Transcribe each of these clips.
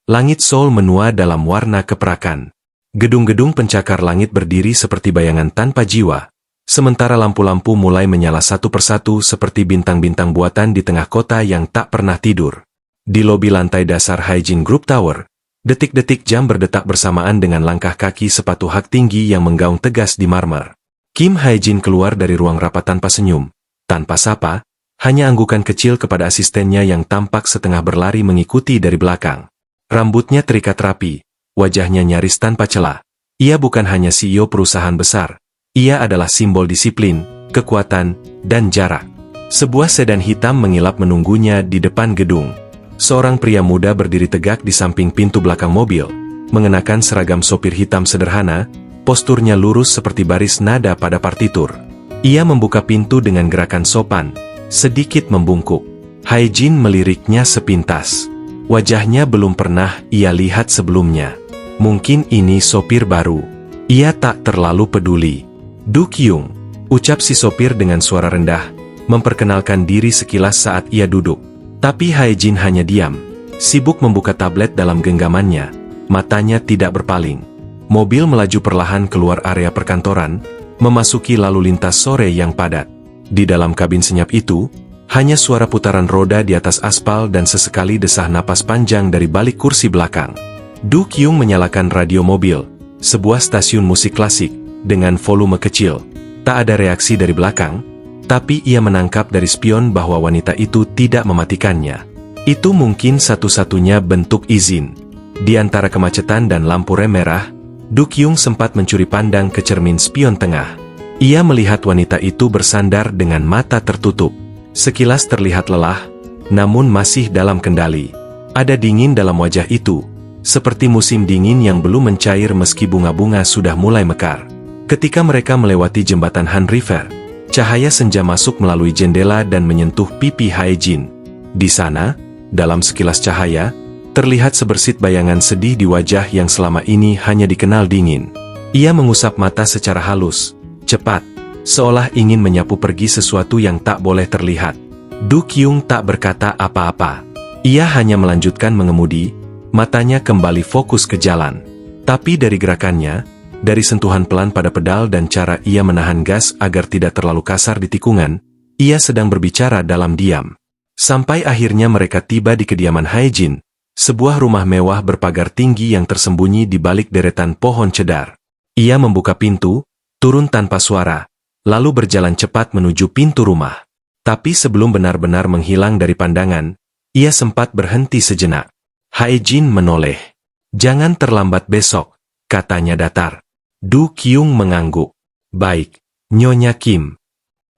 Langit Seoul menua dalam warna keperakan. Gedung-gedung pencakar langit berdiri seperti bayangan tanpa jiwa, sementara lampu-lampu mulai menyala satu persatu seperti bintang-bintang buatan di tengah kota yang tak pernah tidur. Di lobi lantai dasar Haejin Group Tower, detik-detik jam berdetak bersamaan dengan langkah kaki sepatu hak tinggi yang menggaung tegas di marmer. Kim Haejin keluar dari ruang rapat tanpa senyum, tanpa sapa, hanya anggukan kecil kepada asistennya yang tampak setengah berlari mengikuti dari belakang. Rambutnya terikat rapi, wajahnya nyaris tanpa celah. Ia bukan hanya CEO perusahaan besar, ia adalah simbol disiplin, kekuatan, dan jarak. Sebuah sedan hitam mengilap menunggunya di depan gedung. Seorang pria muda berdiri tegak di samping pintu belakang mobil, mengenakan seragam sopir hitam sederhana, posturnya lurus seperti baris nada pada partitur. Ia membuka pintu dengan gerakan sopan, sedikit membungkuk. Haejin meliriknya sepintas. Wajahnya belum pernah ia lihat sebelumnya. Mungkin ini sopir baru. Ia tak terlalu peduli. Du Kyung, ucap si sopir dengan suara rendah, memperkenalkan diri sekilas saat ia duduk. Tapi Haejin hanya diam, sibuk membuka tablet dalam genggamannya, matanya tidak berpaling. Mobil melaju perlahan keluar area perkantoran, memasuki lalu lintas sore yang padat. Di dalam kabin senyap itu, hanya suara putaran roda di atas aspal dan sesekali desah napas panjang dari balik kursi belakang. Du Kyung menyalakan radio mobil, sebuah stasiun musik klasik, dengan volume kecil. Tak ada reaksi dari belakang, tapi ia menangkap dari spion bahwa wanita itu tidak mematikannya. Itu mungkin satu-satunya bentuk izin. Di antara kemacetan dan lampu rem merah, Du Kyung sempat mencuri pandang ke cermin spion tengah. Ia melihat wanita itu bersandar dengan mata tertutup. Sekilas terlihat lelah, namun masih dalam kendali. Ada dingin dalam wajah itu, seperti musim dingin yang belum mencair meski bunga-bunga sudah mulai mekar. Ketika mereka melewati jembatan Han River, cahaya senja masuk melalui jendela dan menyentuh pipi Haejin. Di sana, dalam sekilas cahaya, terlihat sebersit bayangan sedih di wajah yang selama ini hanya dikenal dingin. Ia mengusap mata secara halus, cepat, seolah ingin menyapu pergi sesuatu yang tak boleh terlihat. Du Kyung tak berkata apa-apa. Ia hanya melanjutkan mengemudi, matanya kembali fokus ke jalan. Tapi dari gerakannya, dari sentuhan pelan pada pedal dan cara ia menahan gas agar tidak terlalu kasar di tikungan, ia sedang berbicara dalam diam. Sampai akhirnya mereka tiba di kediaman Haejin, sebuah rumah mewah berpagar tinggi yang tersembunyi di balik deretan pohon cedar. Ia membuka pintu, turun tanpa suara, lalu berjalan cepat menuju pintu rumah. Tapi sebelum benar-benar menghilang dari pandangan, ia sempat berhenti sejenak. Haejin menoleh. "Jangan terlambat besok," katanya datar. Du Kyung mengangguk. "Baik, Nyonya Kim."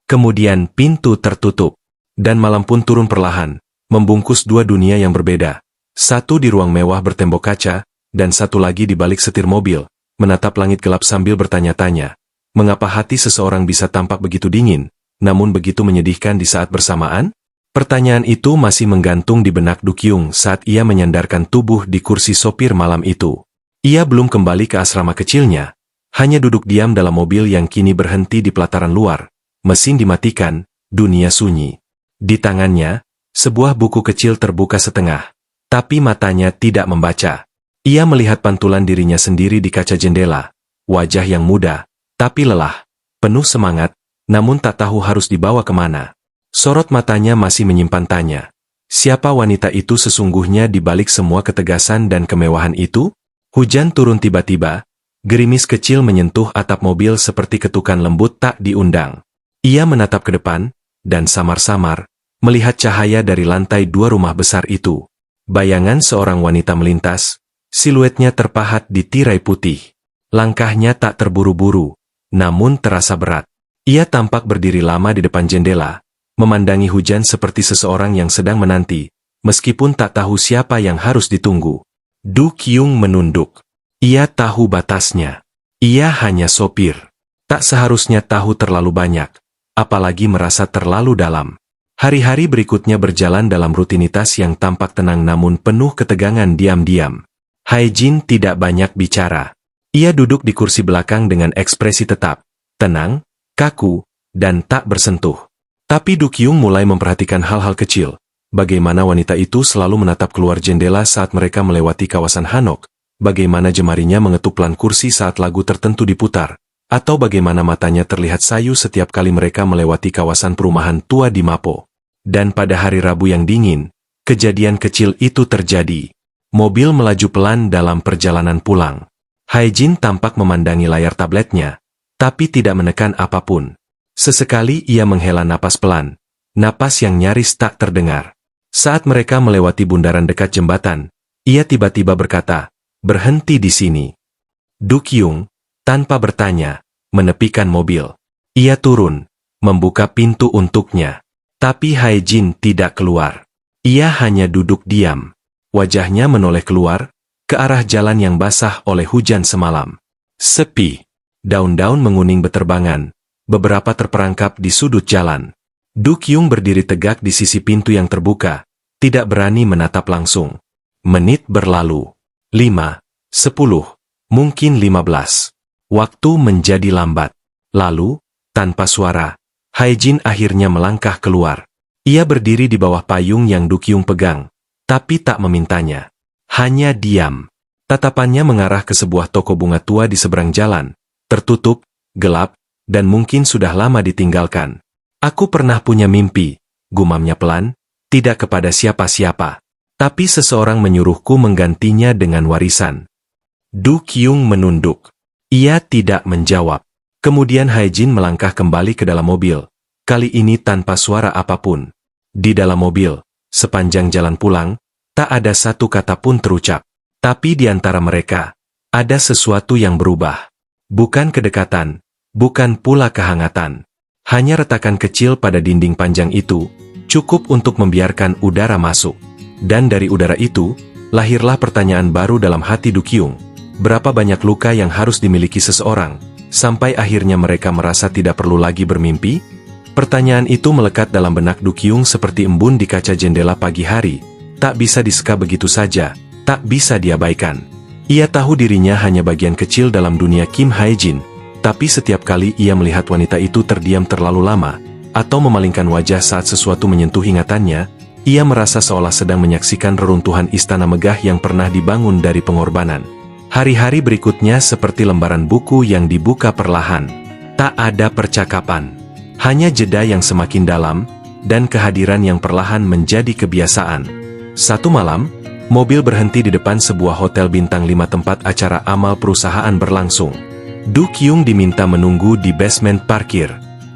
Kemudian pintu tertutup, dan malam pun turun perlahan, membungkus dua dunia yang berbeda. Satu di ruang mewah bertembok kaca, dan satu lagi di balik setir mobil, menatap langit gelap sambil bertanya-tanya, mengapa hati seseorang bisa tampak begitu dingin, namun begitu menyedihkan di saat bersamaan? Pertanyaan itu masih menggantung di benak Du Kyung saat ia menyandarkan tubuh di kursi sopir malam itu. Ia belum kembali ke asrama kecilnya, hanya duduk diam dalam mobil yang kini berhenti di pelataran luar, mesin dimatikan, dunia sunyi. Di tangannya, sebuah buku kecil terbuka setengah, tapi matanya tidak membaca. Ia melihat pantulan dirinya sendiri di kaca jendela, wajah yang muda, tapi lelah, penuh semangat, namun tak tahu harus dibawa kemana. Sorot matanya masih menyimpan tanya. Siapa wanita itu sesungguhnya di balik semua ketegasan dan kemewahan itu? Hujan turun tiba-tiba, gerimis kecil menyentuh atap mobil seperti ketukan lembut tak diundang. Ia menatap ke depan, dan samar-samar, melihat cahaya dari lantai dua rumah besar itu. Bayangan seorang wanita melintas, siluetnya terpahat di tirai putih. Langkahnya tak terburu-buru, namun terasa berat. Ia tampak berdiri lama di depan jendela, memandangi hujan seperti seseorang yang sedang menanti, meskipun tak tahu siapa yang harus ditunggu. Du Kyung menunduk. Ia tahu batasnya. Ia hanya sopir. Tak seharusnya tahu terlalu banyak, apalagi merasa terlalu dalam. Hari-hari berikutnya berjalan dalam rutinitas yang tampak tenang namun penuh ketegangan diam-diam. Haejin tidak banyak bicara. Ia duduk di kursi belakang dengan ekspresi tetap, tenang, kaku, dan tak bersentuh. Tapi Du Kyung mulai memperhatikan hal-hal kecil, bagaimana wanita itu selalu menatap keluar jendela saat mereka melewati kawasan Hanok, bagaimana jemarinya mengetuk pelan kursi saat lagu tertentu diputar, atau bagaimana matanya terlihat sayu setiap kali mereka melewati kawasan perumahan tua di Mapo. Dan pada hari Rabu yang dingin, kejadian kecil itu terjadi. Mobil melaju pelan dalam perjalanan pulang. Hae-jin tampak memandangi layar tabletnya, tapi tidak menekan apapun. Sesekali ia menghela napas pelan, napas yang nyaris tak terdengar. Saat mereka melewati bundaran dekat jembatan, ia tiba-tiba berkata, "Berhenti di sini." Du-kyung, tanpa bertanya, menepikan mobil. Ia turun, membuka pintu untuknya. Tapi Hae-jin tidak keluar. Ia hanya duduk diam. Wajahnya menoleh keluar, ke arah jalan yang basah oleh hujan semalam. Sepi. Daun-daun menguning beterbangan. Beberapa terperangkap di sudut jalan. Du-kyung berdiri tegak di sisi pintu yang terbuka, tidak berani menatap langsung. Menit berlalu. 5, 10, mungkin 15. Waktu menjadi lambat. Lalu, tanpa suara, Hae-jin akhirnya melangkah keluar. Ia berdiri di bawah payung yang Du-kyung pegang, tapi tak memintanya. Hanya diam. Tatapannya mengarah ke sebuah toko bunga tua di seberang jalan, tertutup, gelap, dan mungkin sudah lama ditinggalkan. "Aku pernah punya mimpi," gumamnya pelan, "tidak kepada siapa-siapa. Tapi seseorang menyuruhku menggantinya dengan warisan." Du-kyung menunduk. Ia tidak menjawab. Kemudian Hae-jin melangkah kembali ke dalam mobil, kali ini tanpa suara apapun. Di dalam mobil, sepanjang jalan pulang, tak ada satu kata pun terucap. Tapi di antara mereka, ada sesuatu yang berubah. Bukan kedekatan, bukan pula kehangatan. Hanya retakan kecil pada dinding panjang itu, cukup untuk membiarkan udara masuk. Dan dari udara itu, lahirlah pertanyaan baru dalam hati Du-kyung. Berapa banyak luka yang harus dimiliki seseorang, sampai akhirnya mereka merasa tidak perlu lagi bermimpi? Pertanyaan itu melekat dalam benak Du-kyung seperti embun di kaca jendela pagi hari. Tak bisa diseka begitu saja, tak bisa diabaikan. Ia tahu dirinya hanya bagian kecil dalam dunia Kim Hae-jin, tapi setiap kali ia melihat wanita itu terdiam terlalu lama, atau memalingkan wajah saat sesuatu menyentuh ingatannya, ia merasa seolah sedang menyaksikan reruntuhan istana megah yang pernah dibangun dari pengorbanan. Hari-hari berikutnya seperti lembaran buku yang dibuka perlahan. Tak ada percakapan. Hanya jeda yang semakin dalam, dan kehadiran yang perlahan menjadi kebiasaan. Satu malam, mobil berhenti di depan sebuah hotel bintang 5 tempat acara amal perusahaan berlangsung. Du-kyung diminta menunggu di basement parkir.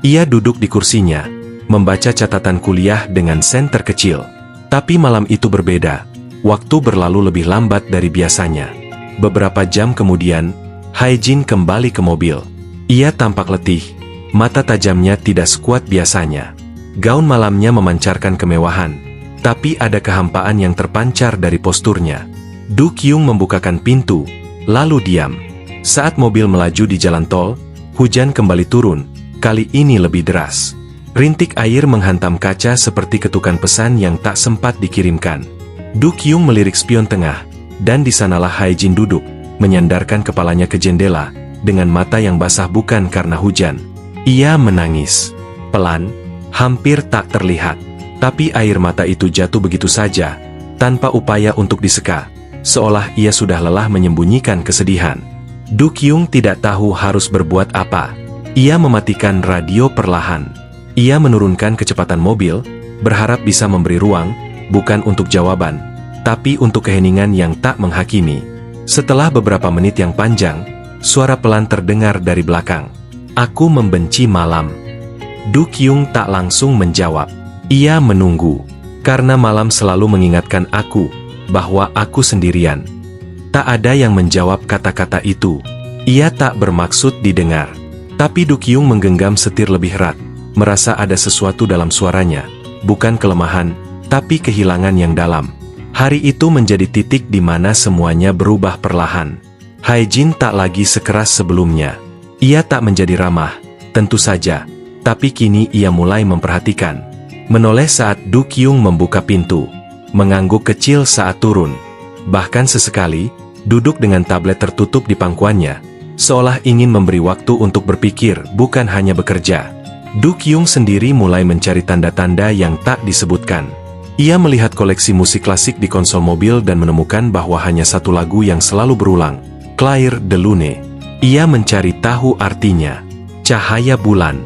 Ia duduk di kursinya, membaca catatan kuliah dengan sen terkecil. Tapi malam itu berbeda. Waktu berlalu lebih lambat dari biasanya. Beberapa jam kemudian, Hae-jin kembali ke mobil. Ia tampak letih, mata tajamnya tidak sekuat biasanya. Gaun malamnya memancarkan kemewahan, tapi ada kehampaan yang terpancar dari posturnya. Du-kyung membukakan pintu, lalu diam. Saat mobil melaju di jalan tol, hujan kembali turun, kali ini lebih deras. Rintik air menghantam kaca seperti ketukan pesan yang tak sempat dikirimkan. Du-kyung melirik spion tengah, dan di sanalah Hae-jin duduk, menyandarkan kepalanya ke jendela, dengan mata yang basah bukan karena hujan. Ia menangis. Pelan, hampir tak terlihat. Tapi air mata itu jatuh begitu saja, tanpa upaya untuk diseka, seolah ia sudah lelah menyembunyikan kesedihan. Du-kyung tidak tahu harus berbuat apa. Ia mematikan radio perlahan. Ia menurunkan kecepatan mobil, berharap bisa memberi ruang, bukan untuk jawaban, tapi untuk keheningan yang tak menghakimi. Setelah beberapa menit yang panjang, suara pelan terdengar dari belakang. "Aku membenci malam." Du-kyung tak langsung menjawab. Ia menunggu, karena malam selalu mengingatkan aku, bahwa aku sendirian. Tak ada yang menjawab kata-kata itu. Ia tak bermaksud didengar. Tapi Du-kyung menggenggam setir lebih erat, merasa ada sesuatu dalam suaranya, bukan kelemahan, tapi kehilangan yang dalam. Hari itu menjadi titik di mana semuanya berubah perlahan. Hae-jin tak lagi sekeras sebelumnya. Ia tak menjadi ramah, tentu saja, tapi kini ia mulai memperhatikan. Menoleh saat Du-kyung membuka pintu, mengangguk kecil saat turun. Bahkan sesekali, duduk dengan tablet tertutup di pangkuannya, seolah ingin memberi waktu untuk berpikir, bukan hanya bekerja. Du-kyung sendiri mulai mencari tanda-tanda yang tak disebutkan. Ia melihat koleksi musik klasik di konsol mobil dan menemukan bahwa hanya satu lagu yang selalu berulang, Clair de Lune. Ia mencari tahu artinya, cahaya bulan.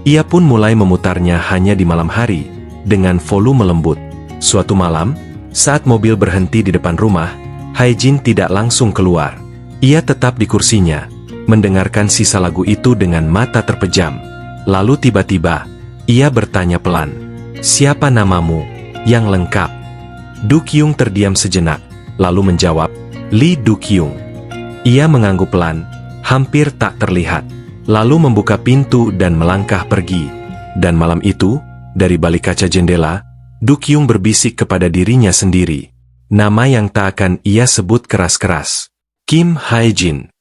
Ia pun mulai memutarnya hanya di malam hari, dengan volume lembut. Suatu malam, saat mobil berhenti di depan rumah, Hae-jin tidak langsung keluar. Ia tetap di kursinya, mendengarkan sisa lagu itu dengan mata terpejam. Lalu tiba-tiba, ia bertanya pelan, "Siapa namamu yang lengkap?" Du-kyung terdiam sejenak, lalu menjawab, "Lee Du-kyung." Ia mengangguk pelan, hampir tak terlihat, lalu membuka pintu dan melangkah pergi. Dan malam itu, dari balik kaca jendela, Du-kyung berbisik kepada dirinya sendiri. Nama yang tak akan ia sebut keras-keras. Kim Hae-jin.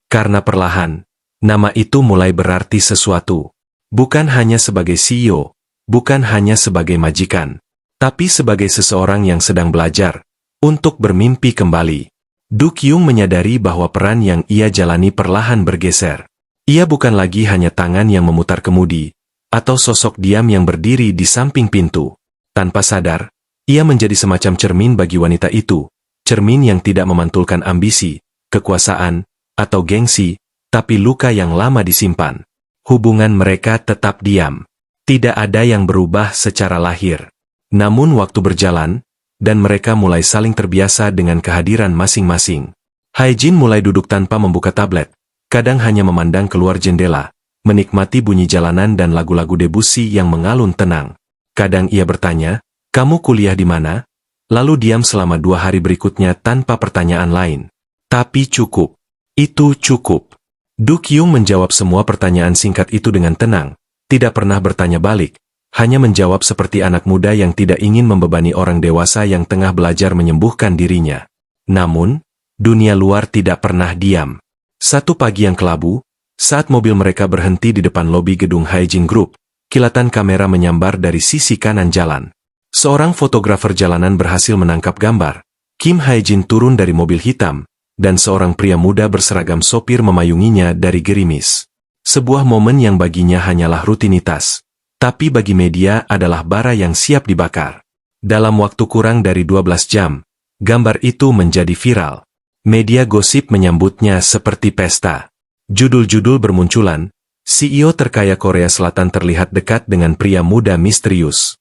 Karena perlahan, nama itu mulai berarti sesuatu. Bukan hanya sebagai CEO, bukan hanya sebagai majikan, tapi sebagai seseorang yang sedang belajar untuk bermimpi kembali. Du-kyung menyadari bahwa peran yang ia jalani perlahan bergeser. Ia bukan lagi hanya tangan yang memutar kemudi, atau sosok diam yang berdiri di samping pintu. Tanpa sadar, ia menjadi semacam cermin bagi wanita itu, cermin yang tidak memantulkan ambisi, kekuasaan, atau gengsi, tapi luka yang lama disimpan. Hubungan mereka tetap diam. Tidak ada yang berubah secara lahir. Namun waktu berjalan, dan mereka mulai saling terbiasa dengan kehadiran masing-masing. Hae-jin mulai duduk tanpa membuka tablet, kadang hanya memandang keluar jendela, menikmati bunyi jalanan dan lagu-lagu Debussy yang mengalun tenang. Kadang ia bertanya, "Kamu kuliah di mana?" Lalu diam selama 2 hari berikutnya tanpa pertanyaan lain. Tapi cukup. Itu cukup. Du-kyung menjawab semua pertanyaan singkat itu dengan tenang, tidak pernah bertanya balik, hanya menjawab seperti anak muda yang tidak ingin membebani orang dewasa yang tengah belajar menyembuhkan dirinya. Namun, dunia luar tidak pernah diam. Satu pagi yang kelabu, saat mobil mereka berhenti di depan lobi gedung Hae-jin Group, kilatan kamera menyambar dari sisi kanan jalan. Seorang fotografer jalanan berhasil menangkap gambar. Kim Hae-jin turun dari mobil hitam, dan seorang pria muda berseragam sopir memayunginya dari gerimis. Sebuah momen yang baginya hanyalah rutinitas, tapi bagi media adalah bara yang siap dibakar. Dalam waktu kurang dari 12 jam, gambar itu menjadi viral. Media gosip menyambutnya seperti pesta. Judul-judul bermunculan. CEO terkaya Korea Selatan terlihat dekat dengan pria muda misterius.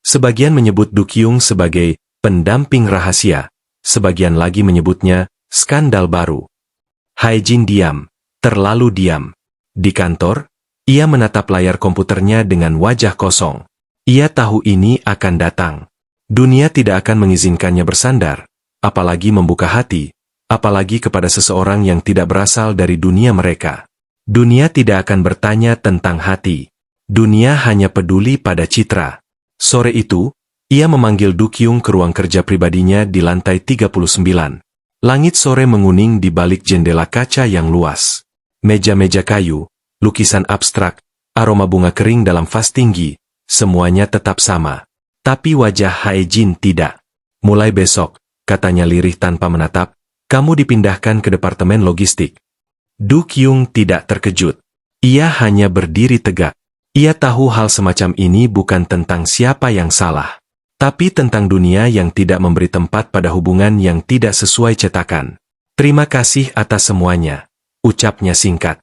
Sebagian menyebut Du-kyung sebagai pendamping rahasia, sebagian lagi menyebutnya skandal baru. Hae-jin diam, terlalu diam. Di kantor, ia menatap layar komputernya dengan wajah kosong. Ia tahu ini akan datang. Dunia tidak akan mengizinkannya bersandar, apalagi membuka hati, apalagi kepada seseorang yang tidak berasal dari dunia mereka. Dunia tidak akan bertanya tentang hati. Dunia hanya peduli pada citra. Sore itu, ia memanggil Du-kyung ke ruang kerja pribadinya di lantai 39. Langit sore menguning di balik jendela kaca yang luas. Meja-meja kayu, lukisan abstrak, aroma bunga kering dalam vas tinggi, semuanya tetap sama. Tapi wajah Hae-jin tidak. "Mulai besok," katanya lirih tanpa menatap, "kamu dipindahkan ke departemen logistik." Du-kyung tidak terkejut. Ia hanya berdiri tegak. Ia tahu hal semacam ini bukan tentang siapa yang salah, tapi tentang dunia yang tidak memberi tempat pada hubungan yang tidak sesuai cetakan. "Terima kasih atas semuanya," ucapnya singkat.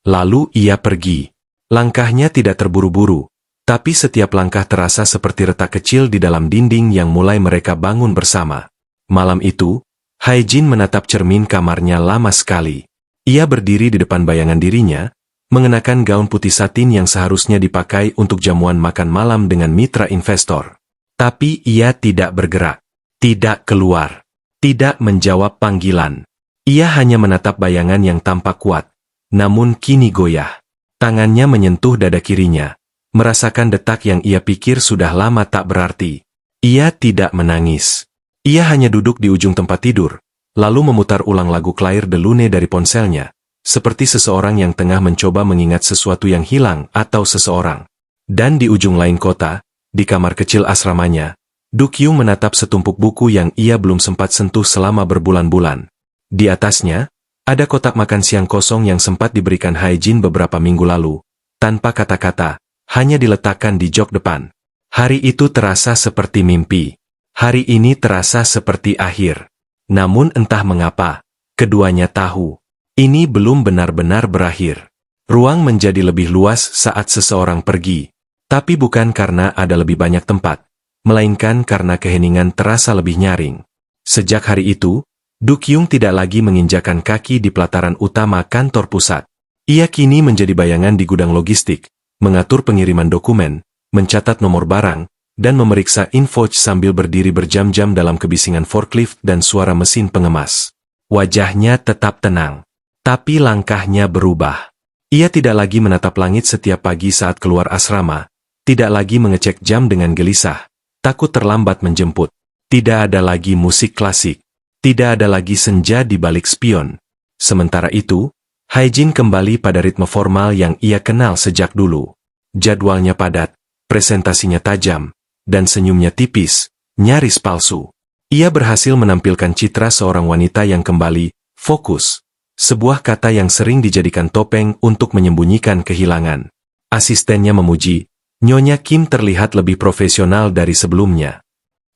Lalu ia pergi. Langkahnya tidak terburu-buru, tapi setiap langkah terasa seperti retak kecil di dalam dinding yang mulai mereka bangun bersama. Malam itu, Hae-jin menatap cermin kamarnya lama sekali. Ia berdiri di depan bayangan dirinya, mengenakan gaun putih satin yang seharusnya dipakai untuk jamuan makan malam dengan mitra investor. Tapi ia tidak bergerak, tidak keluar, tidak menjawab panggilan. Ia hanya menatap bayangan yang tampak kuat, namun kini goyah. Tangannya menyentuh dada kirinya, merasakan detak yang ia pikir sudah lama tak berarti. Ia tidak menangis. Ia hanya duduk di ujung tempat tidur, lalu memutar ulang lagu Clair de Lune dari ponselnya, seperti seseorang yang tengah mencoba mengingat sesuatu yang hilang atau seseorang. Dan di ujung lain kota, di kamar kecil asramanya, Du-kyung menatap setumpuk buku yang ia belum sempat sentuh selama berbulan-bulan. Di atasnya, ada kotak makan siang kosong yang sempat diberikan Hae-jin beberapa minggu lalu, tanpa kata-kata, hanya diletakkan di jok depan. Hari itu terasa seperti mimpi. Hari ini terasa seperti akhir. Namun entah mengapa, keduanya tahu, ini belum benar-benar berakhir. Ruang menjadi lebih luas saat seseorang pergi. Tapi bukan karena ada lebih banyak tempat, melainkan karena keheningan terasa lebih nyaring. Sejak hari itu, Du Kyung tidak lagi menginjakan kaki di pelataran utama kantor pusat. Ia kini menjadi bayangan di gudang logistik, mengatur pengiriman dokumen, mencatat nomor barang, dan memeriksa invoice sambil berdiri berjam-jam dalam kebisingan forklift dan suara mesin pengemas. Wajahnya tetap tenang, tapi langkahnya berubah. Ia tidak lagi menatap langit setiap pagi saat keluar asrama, tidak lagi mengecek jam dengan gelisah, takut terlambat menjemput. Tidak ada lagi musik klasik, tidak ada lagi senja di balik spion. Sementara itu, Hae-jin kembali pada ritme formal yang ia kenal sejak dulu. Jadwalnya padat, presentasinya tajam, dan senyumnya tipis, nyaris palsu. Ia berhasil menampilkan citra seorang wanita yang kembali fokus, sebuah kata yang sering dijadikan topeng untuk menyembunyikan kehilangan. Asistennya memuji, Nyonya Kim terlihat lebih profesional dari sebelumnya.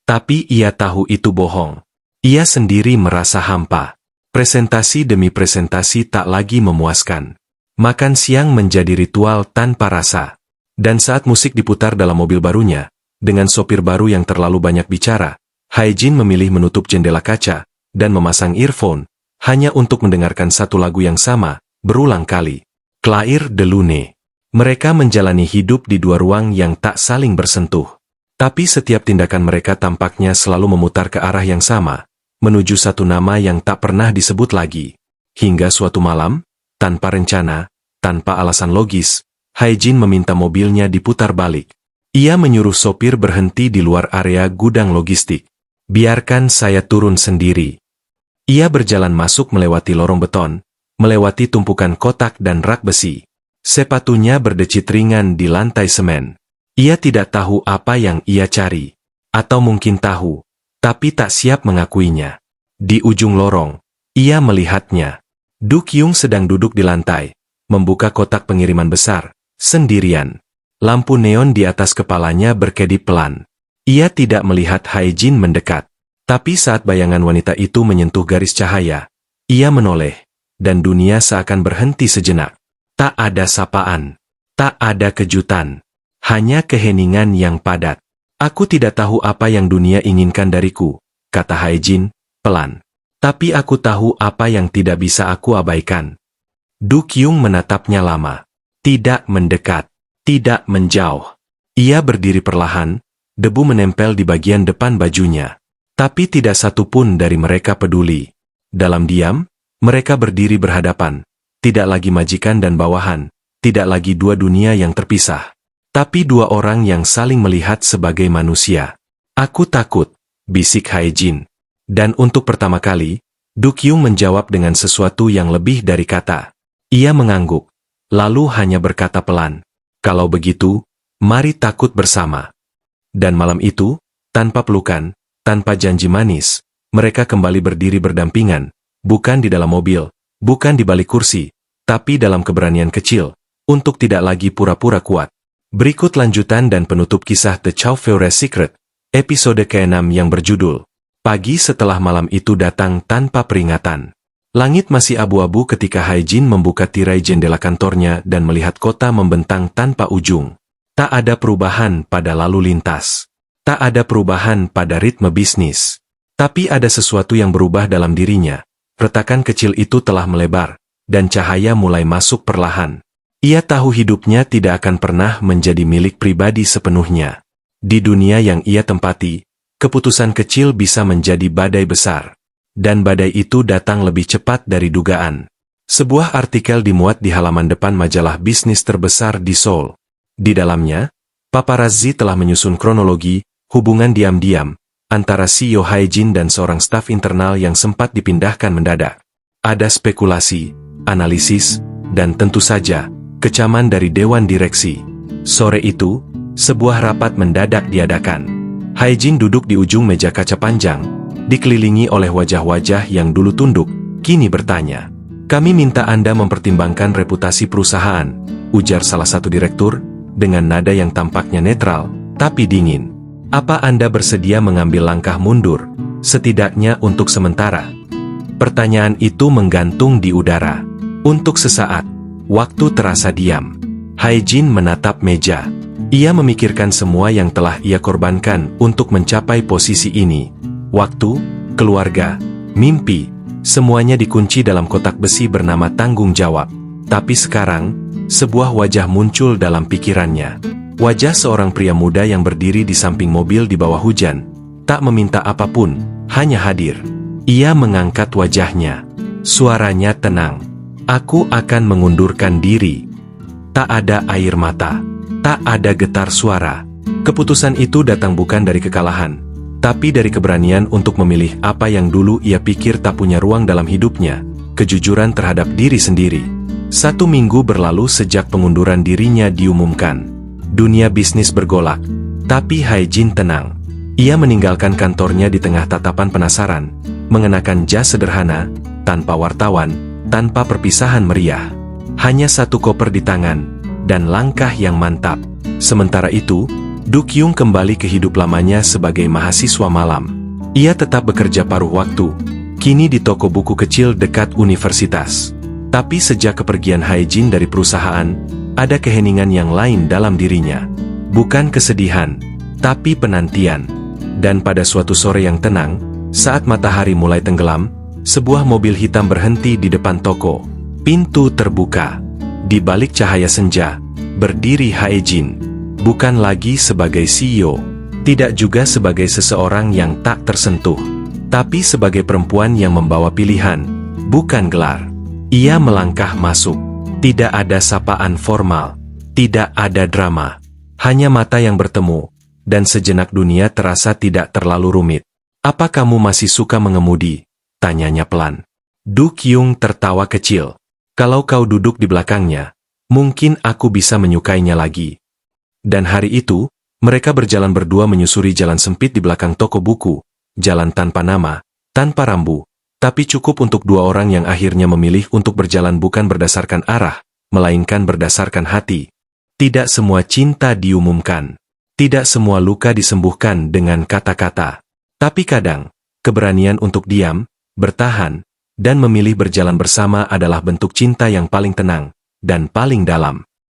Tapi ia tahu itu bohong. Ia sendiri merasa hampa. Presentasi demi presentasi tak lagi memuaskan. Makan siang menjadi ritual tanpa rasa. Dan saat musik diputar dalam mobil barunya, dengan sopir baru yang terlalu banyak bicara, Hae-jin memilih menutup jendela kaca dan memasang earphone, hanya untuk mendengarkan satu lagu yang sama, berulang kali. Clair de Lune. Mereka menjalani hidup di dua ruang yang tak saling bersentuh. Tapi setiap tindakan mereka tampaknya selalu memutar ke arah yang sama, menuju satu nama yang tak pernah disebut lagi. Hingga suatu malam, tanpa rencana, tanpa alasan logis, Hae-jin meminta mobilnya diputar balik. Ia menyuruh sopir berhenti di luar area gudang logistik. Biarkan saya turun sendiri. Ia berjalan masuk melewati lorong beton, melewati tumpukan kotak dan rak besi. Sepatunya berdecit ringan di lantai semen. Ia tidak tahu apa yang ia cari. Atau mungkin tahu, tapi tak siap mengakuinya. Di ujung lorong, ia melihatnya. Du Kyung sedang duduk di lantai, membuka kotak pengiriman besar, sendirian. Lampu neon di atas kepalanya berkedip pelan. Ia tidak melihat Hae-jin mendekat. Tapi saat bayangan wanita itu menyentuh garis cahaya, ia menoleh, dan dunia seakan berhenti sejenak. Tak ada sapaan, tak ada kejutan, hanya keheningan yang padat. Aku tidak tahu apa yang dunia inginkan dariku, kata Hae-jin, pelan. Tapi aku tahu apa yang tidak bisa aku abaikan. Du Kyung menatapnya lama. Tidak mendekat. Tidak menjauh. Ia berdiri perlahan, debu menempel di bagian depan bajunya. Tapi tidak satu pun dari mereka peduli. Dalam diam, mereka berdiri berhadapan. Tidak lagi majikan dan bawahan, tidak lagi dua dunia yang terpisah. Tapi dua orang yang saling melihat sebagai manusia. Aku takut, bisik Hae-jin. Dan untuk pertama kali, Du Kyung menjawab dengan sesuatu yang lebih dari kata. Ia mengangguk, lalu hanya berkata pelan. Kalau begitu, mari takut bersama. Dan malam itu, tanpa pelukan, tanpa janji manis, mereka kembali berdiri berdampingan, bukan di dalam mobil, bukan di balik kursi, tapi dalam keberanian kecil, untuk tidak lagi pura-pura kuat. Berikut lanjutan dan penutup kisah The Chow Feure Secret, episode ke-6 yang berjudul, Pagi setelah malam itu datang tanpa peringatan. Langit masih abu-abu ketika Hae-jin membuka tirai jendela kantornya dan melihat kota membentang tanpa ujung. Tak ada perubahan pada lalu lintas. Tak ada perubahan pada ritme bisnis. Tapi ada sesuatu yang berubah dalam dirinya. Retakan kecil itu telah melebar, dan cahaya mulai masuk perlahan. Ia tahu hidupnya tidak akan pernah menjadi milik pribadi sepenuhnya. Di dunia yang ia tempati, keputusan kecil bisa menjadi badai besar. Dan badai itu datang lebih cepat dari dugaan. Sebuah artikel dimuat di halaman depan majalah bisnis terbesar di Seoul. Di dalamnya, paparazzi telah menyusun kronologi, hubungan diam-diam, antara CEO Hae-jin dan seorang staf internal yang sempat dipindahkan mendadak. Ada spekulasi, analisis, dan tentu saja, kecaman dari Dewan Direksi. Sore itu, sebuah rapat mendadak diadakan. Hae-jin duduk di ujung meja kaca panjang, dikelilingi oleh wajah-wajah yang dulu tunduk, kini bertanya. Kami minta Anda mempertimbangkan reputasi perusahaan, ujar salah satu direktur, dengan nada yang tampaknya netral, tapi dingin. Apa Anda bersedia mengambil langkah mundur, setidaknya untuk sementara? Pertanyaan itu menggantung di udara. Untuk sesaat, waktu terasa diam. Hae-jin menatap meja. Ia memikirkan semua yang telah ia korbankan untuk mencapai posisi ini. Waktu, keluarga, mimpi, semuanya dikunci dalam kotak besi bernama tanggung jawab. Tapi sekarang, sebuah wajah muncul dalam pikirannya. Wajah seorang pria muda yang berdiri di samping mobil di bawah hujan, tak meminta apapun, hanya hadir. Ia mengangkat wajahnya. Suaranya tenang. Aku akan mengundurkan diri. Tak ada air mata. Tak ada getar suara. Keputusan itu datang bukan dari kekalahan, tapi dari keberanian untuk memilih apa yang dulu ia pikir tak punya ruang dalam hidupnya, kejujuran terhadap diri sendiri. 1 minggu berlalu sejak pengunduran dirinya diumumkan. Dunia bisnis bergolak, tapi Hae-jin tenang. Ia meninggalkan kantornya di tengah tatapan penasaran, mengenakan jas sederhana, tanpa wartawan, tanpa perpisahan meriah. Hanya 1 koper di tangan, dan langkah yang mantap. Sementara itu, Du-kyung kembali ke hidup lamanya sebagai mahasiswa malam. Ia tetap bekerja paruh waktu, kini di toko buku kecil dekat universitas. Tapi sejak kepergian Hae-jin dari perusahaan, ada keheningan yang lain dalam dirinya. Bukan kesedihan, tapi penantian. Dan pada suatu sore yang tenang, saat matahari mulai tenggelam, sebuah mobil hitam berhenti di depan toko. Pintu terbuka. Di balik cahaya senja, berdiri Hae-jin. Bukan lagi sebagai CEO, tidak juga sebagai seseorang yang tak tersentuh, tapi sebagai perempuan yang membawa pilihan, bukan gelar. Ia melangkah masuk. Tidak ada sapaan formal, tidak ada drama, hanya mata yang bertemu, dan sejenak dunia terasa tidak terlalu rumit. Apa kamu masih suka mengemudi? Tanyanya pelan. Du-kyung tertawa kecil. Kalau kau duduk di belakangnya, mungkin aku bisa menyukainya lagi. Dan hari itu, mereka berjalan berdua menyusuri jalan sempit di belakang toko buku, jalan tanpa nama, tanpa rambu. Tapi cukup untuk 2 orang yang akhirnya memilih untuk berjalan bukan berdasarkan arah, melainkan berdasarkan hati. Tidak semua cinta diumumkan. Tidak semua luka disembuhkan dengan kata-kata. Tapi kadang, keberanian untuk diam, bertahan, dan memilih berjalan bersama adalah bentuk cinta yang paling tenang, dan paling dalam.